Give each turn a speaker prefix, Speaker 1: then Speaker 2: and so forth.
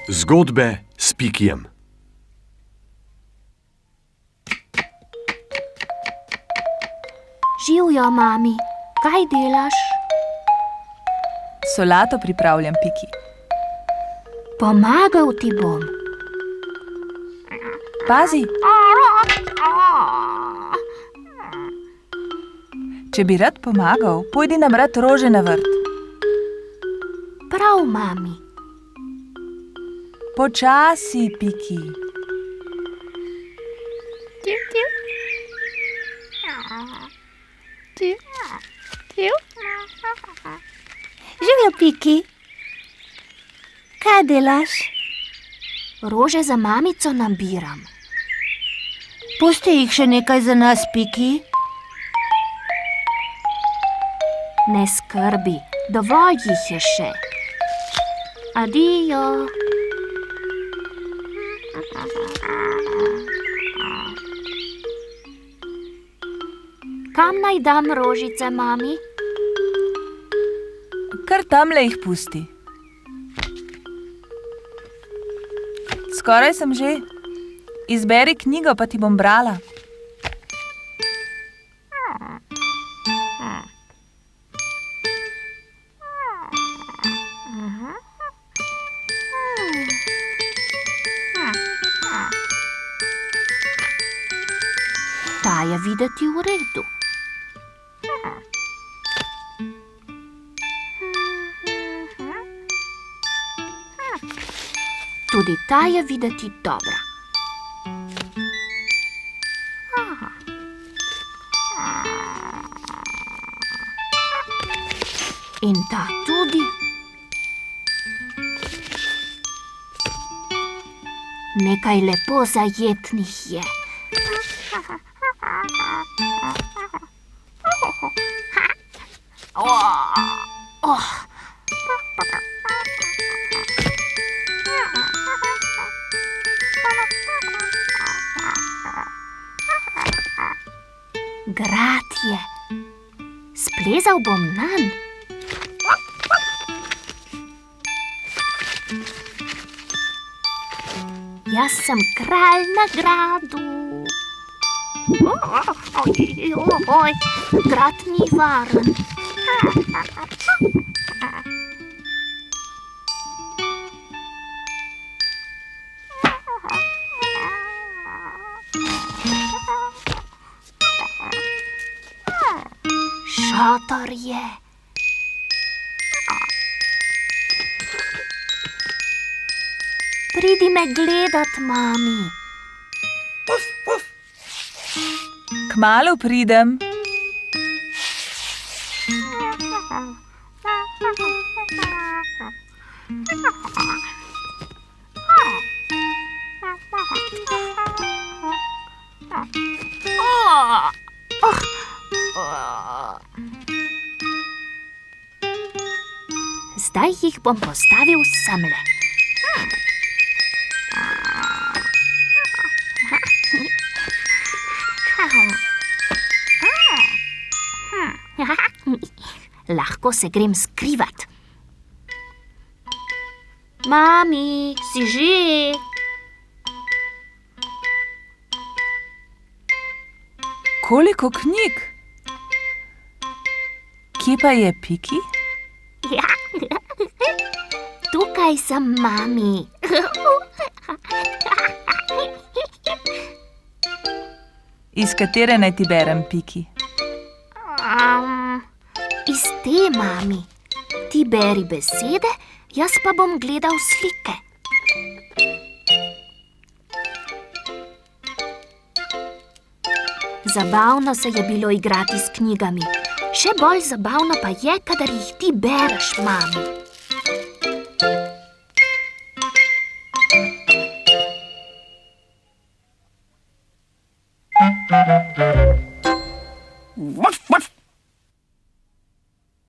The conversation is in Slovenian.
Speaker 1: Zgodbe s Pikijem.
Speaker 2: Živjo, mami. Kaj delaš?
Speaker 3: Solato pripravljam, Piki.
Speaker 2: Pomagal ti bom.
Speaker 3: Pazi, če bi rad pomagal, pojdi nam rad rože na vrt.
Speaker 2: Prav, mami.
Speaker 3: Počasi, Piki.
Speaker 2: Živjo, Piki. Kaj delaš? Rože za mamico nabiram.
Speaker 4: Pusti jih še nekaj za nas, Piki.
Speaker 2: Ne skrbi, dovolj jih je še. Adijo. Kam naj dam rožice, mami?
Speaker 3: Kar tamle jih pusti. Skoraj sem že. Izberi knjigo, pa ti bom brala.
Speaker 2: Ta je videti v redu. Tudi ta je videti dobra. In ta tudi. Nekaj lepo zajetnih je. Grad je. Splezal bom nanj. Jaz sem kralj na gradu. Oj, grad ni varen. Šator je. Pridi me gledat, mami.
Speaker 3: Kmalu pridem.
Speaker 2: Zdaj jih bom postavil semle. Lahko se grem skrivat. Mami, si že?
Speaker 3: Koliko knjig? Kje pa je Piki?
Speaker 2: Ja. Tukaj sem, mami.
Speaker 3: Iz katere naj ti berem, Piki?
Speaker 2: Iz te, mami. Ti beri besede, jaz pa bom gledal slike. Zabavno se je bilo igrati s knjigami. Še bolj zabavno pa je, kadar jih ti bereš, mami.
Speaker 1: Vaf, vaf.